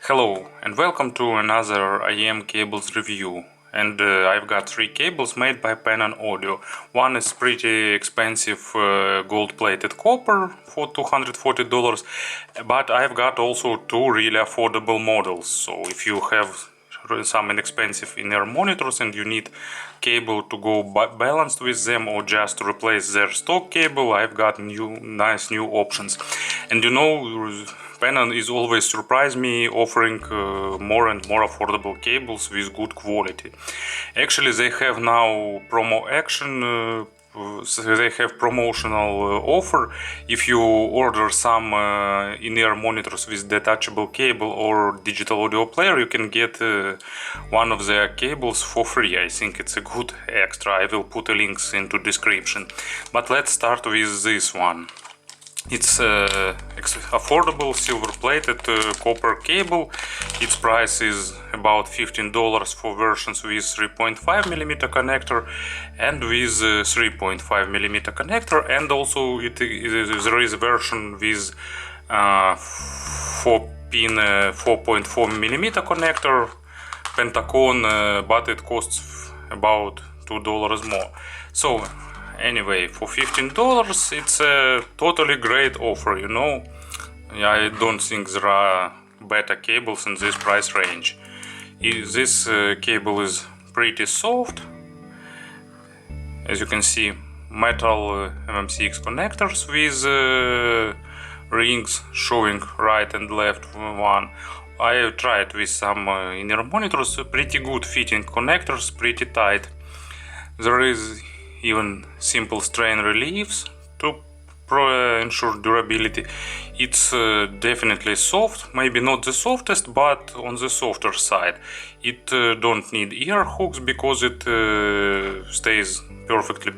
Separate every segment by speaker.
Speaker 1: Hello and welcome to another IEM Cables review. And I've got three cables made by Pen and Audio. One is pretty expensive gold-plated copper for $240, but I've got also two really affordable models. So if you have some inexpensive in-ear monitors and you need cable to go balanced with them or just to replace their stock cable, I've got nice new options. And you know, Pen is always surprise me offering more and more affordable cables with good quality. Actually, they have now promo action. They have promotional offer. If you order some in-ear monitors with detachable cable or digital audio player, you can get one of their cables for free. I think it's a good extra. I will put the links into description. But let's start with this one. It's affordable silver-plated copper cable. Its price is about $15 for versions with 3.5mm connector and with 3.5mm connector, and also there is a version with 4-pin 4.4mm connector Pentacon, but it costs about $2 more. So anyway, for $15 it's a totally great offer, you know. I don't think there are better cables in this price range. This cable is pretty soft. As you can see, metal MM6 connectors with rings showing right and left one. I tried with some in-ear monitors, pretty good fitting connectors, pretty tight. There is even simple strain reliefs to ensure durability. It's definitely soft, maybe not the softest, but on the softer side. It don't need ear hooks because it stays perfectly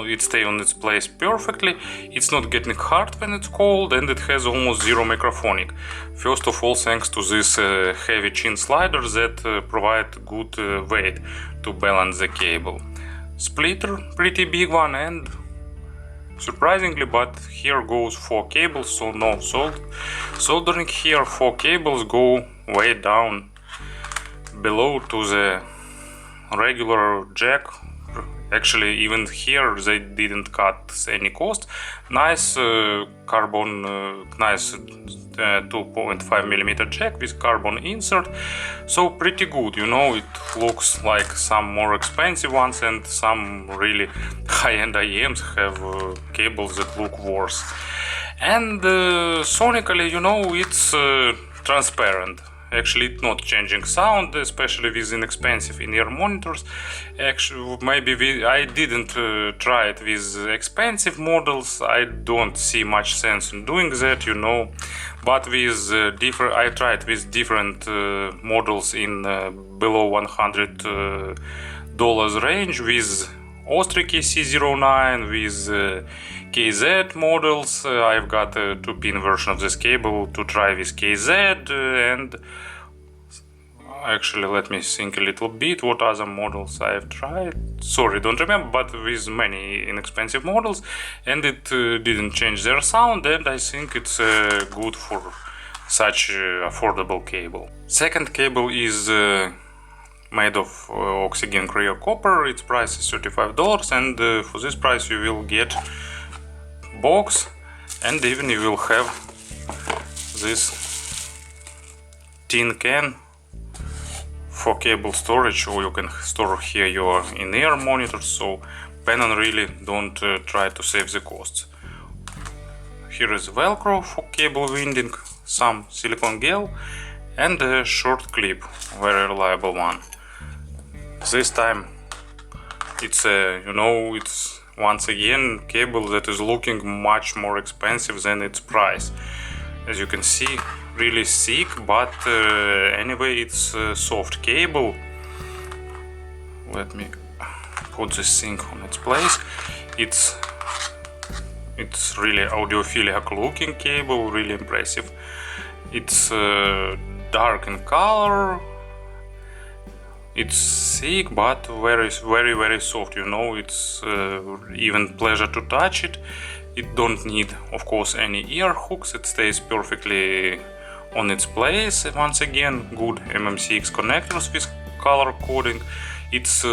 Speaker 1: it stays on its place perfectly. It's not getting hard when it's cold, and it has almost zero microphonic. First of all, thanks to this heavy chin slider that provide good weight to balance the cable. Splitter, pretty big one, and surprisingly, but here goes 4 cables, so no soldering here. 4 cables go way down below to the regular jack. Actually, even here they didn't cut any cost. Nice carbon, nice 2.5mm jack with carbon insert. So pretty good, you know. It looks like some more expensive ones, and some really high-end IEMs have cables that look worse. And sonically, you know, it's transparent. Actually, it's not changing sound, especially with inexpensive in-ear monitors. Actually, maybe I didn't try it with expensive models. I don't see much sense in doing that, you know. But with I tried with different models in below $100 range, with Ostrich C09, with KZ models. I've got a 2-pin version of this cable to try with KZ, and actually let me think a little bit what other models I've tried. Sorry, don't remember, but with many inexpensive models, and it didn't change their sound, and I think it's good for such affordable cable. Second cable is made of oxygen Creo copper. Its price is $35, and for this price you will get box, and even you will have this tin can for cable storage, or you can store here your in-ear monitors. So Pen really don't try to save the costs. Here is Velcro for cable winding, some silicone gel, and a short clip, very reliable one. This time it's you know, it's once again cable that is looking much more expensive than its price. As you can see, really thick, but anyway, it's a soft cable. Let me put this thing on its place. It's really audiophilic looking cable, really impressive. It's dark in color. It's thick but very soft, you know, it's even pleasure to touch it. It don't need, of course, any ear hooks, it stays perfectly on its place. Once again, good MM6 connectors with color coding. It's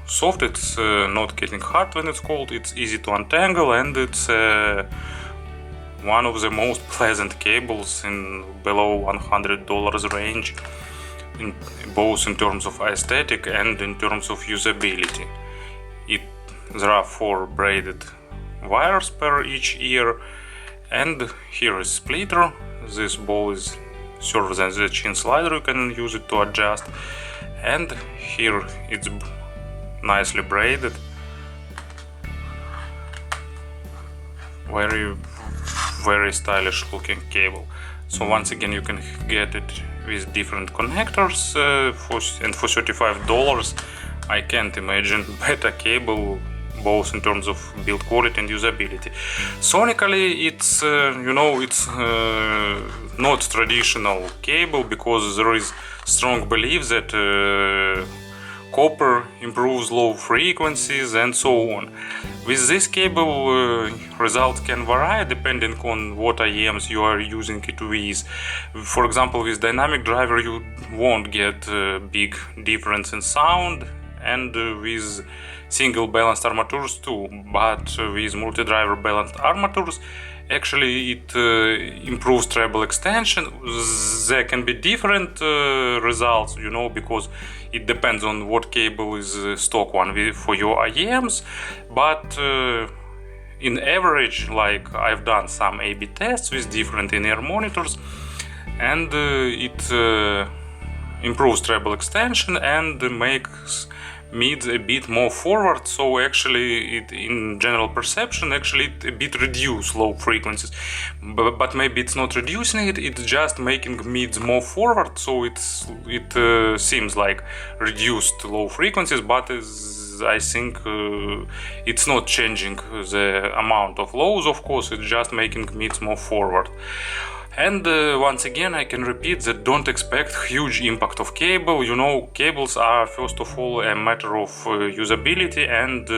Speaker 1: soft, it's not getting hard when it's cold, it's easy to untangle, and it's one of the most pleasant cables in below $100 range, both in terms of aesthetic and in terms of usability. There are 4 braided wires per each ear, and here is splitter. This ball serves as a chin slider, you can use it to adjust, and here it's nicely braided. Very stylish looking cable. So once again, you can get it with different connectors, and for $35 I can't imagine better cable, both in terms of build quality and usability. Sonically, it's you know, it's not traditional cable, because there is strong belief that copper improves low frequencies and so on. With this cable, results can vary depending on what IEMs you are using it with. For example, with dynamic driver you won't get a big difference in sound, and with single balanced armatures too, but with multi-driver balanced armatures actually it improves treble extension. There can be different results, you know, because it depends on what cable is stock one for your IEMs, but in average, like I've done some A/B tests with different in-ear monitors, and it improves treble extension and makes mids a bit more forward. So actually, it, in general perception, actually it a bit reduce low frequencies, but maybe it's not reducing it, it's just making mids more forward. So it seems like reduced low frequencies, but I think it's not changing the amount of lows, of course, it's just making mids more forward. And once again, I can repeat that don't expect huge impact of cable. You know, cables are first of all a matter of usability, and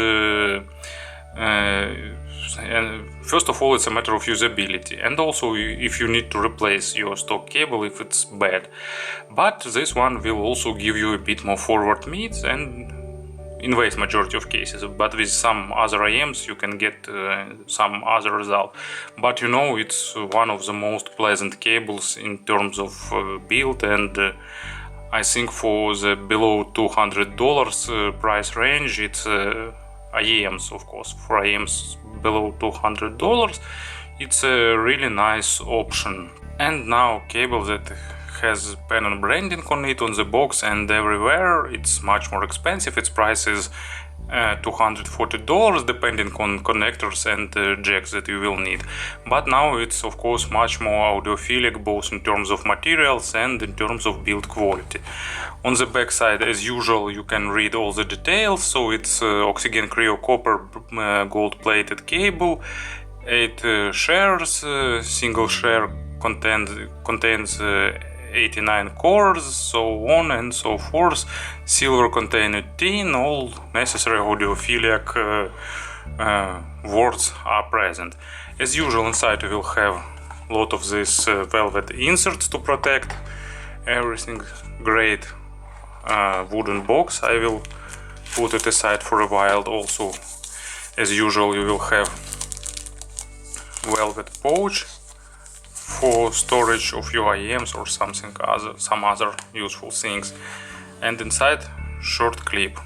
Speaker 1: first of all it's a matter of usability, and also if you need to replace your stock cable if it's bad. But this one will also give you a bit more forward mids, and in vast majority of cases, but with some other IEMs you can get some other result. But you know, it's one of the most pleasant cables in terms of build, and I think for the below $200 price range, it's IEMs, of course, for IEMs below $200 it's a really nice option. And now cable that has Pennon branding on it on the box and everywhere, it's much more expensive. Its price is $240 depending on connectors and jacks that you will need. But now it's of course much more audiophilic, both in terms of materials and in terms of build quality. On the back side, as usual, you can read all the details. So it's oxygen cryo copper gold plated cable, 8 shares, single share contains 89 cores, so on and so forth. Silver container tin, all necessary audiophilic words are present. As usual, inside you will have a lot of these velvet inserts to protect everything. Great wooden box. I will put it aside for a while. Also, as usual, you will have velvet pouch for storage of your IEMs or some other useful things, and inside short clip.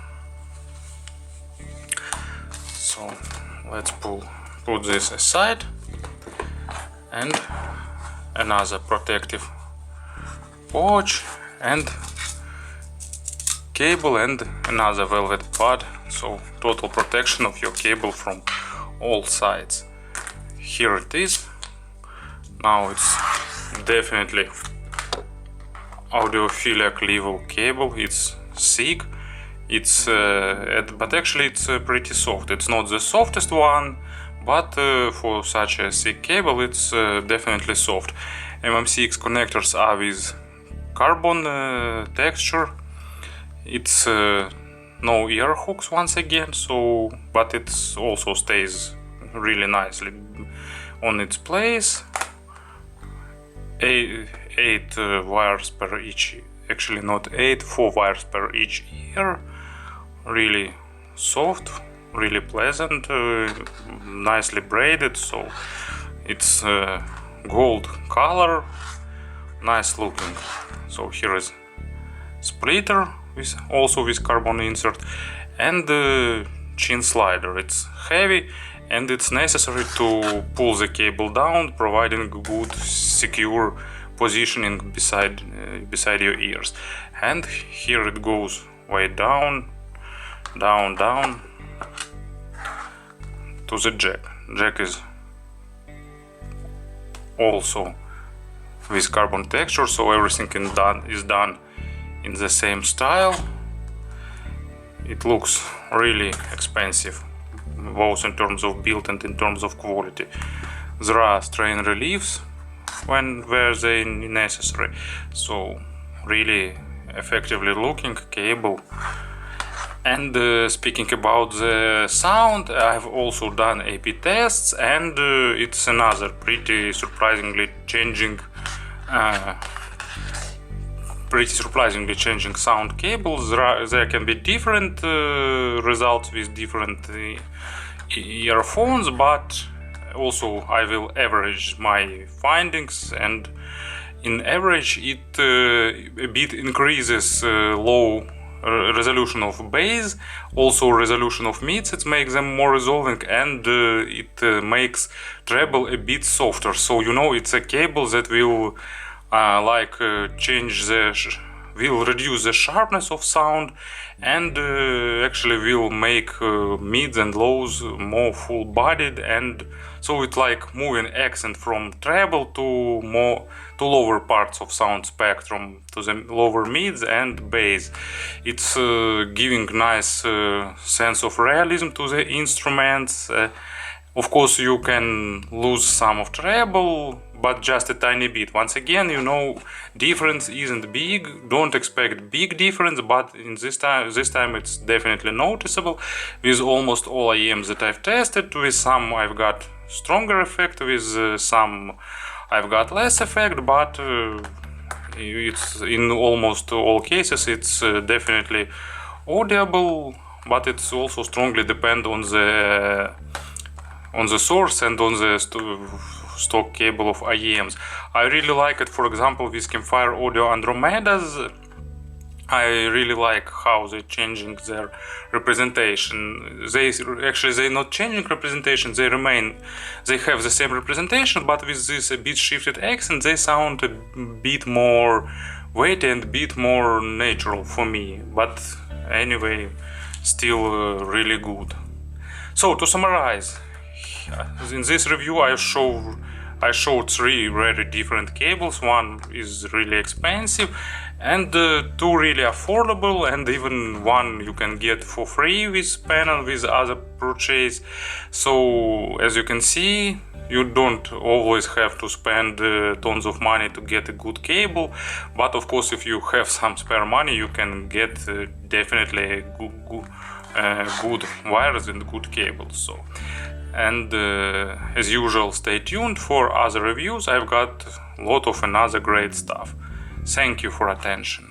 Speaker 1: So let's put this aside, and another protective pouch and cable and another velvet pad, so total protection of your cable from all sides. Here it is. Now it's definitely audiophilic level cable. It's thick, it's but actually it's pretty soft. It's not the softest one, but for such a thick cable it's definitely soft. MM6 connectors are with carbon texture. It's no ear hooks once again, so but it also stays really nicely on its place. Eight wires per each, actually not 8, 4 wires per each ear. Really soft, really pleasant, nicely braided, so it's gold color, nice looking. So here is splitter also with carbon insert, and the chin slider. It's heavy and it's necessary to pull the cable down, providing good secure positioning beside your ears. And here it goes way down to the jack. Jack is also with carbon texture, so everything is done in the same style. It looks really expensive, both in terms of build and in terms of quality. There are strain reliefs where they necessary, so really effectively looking cable. And speaking about the sound, I've also done AP tests, and it's another pretty surprisingly changing sound cables. There can be different results with different earphones, but also I will average my findings, and in average it a bit increases low resolution of bass, also resolution of mids. It makes them more resolving, and it makes treble a bit softer. So you know, it's a cable that will will reduce the sharpness of sound, and actually will make mids and lows more full-bodied, and so it's like moving accent from treble to lower parts of sound spectrum, to the lower mids and bass. It's giving nice sense of realism to the instruments. Of course, you can lose some of treble, but just a tiny bit. Once again, you know, difference isn't big. Don't expect big difference, but in this time it's definitely noticeable. With almost all IEMs that I've tested, with some I've got stronger effect, with some I've got less effect, but it's in almost all cases it's definitely audible. But it's also strongly depend on the source and on the stock cable of IEMs. I really like it, for example, with Campfire Audio Andromedas. I really like how they're changing their representation. They're not changing representation, they have the same representation, but with this a bit shifted accent, they sound a bit more weighty and a bit more natural for me. But anyway, still really good. So to summarize, in this review I showed 3 very different cables. One is really expensive, and 2 really affordable, and even one you can get for free with panel with other purchase. So as you can see, you don't always have to spend tons of money to get a good cable, but of course if you have some spare money you can get definitely good wires and good cables. So, and as usual, stay tuned for other reviews. I've got a lot of another great stuff. Thank you for attention.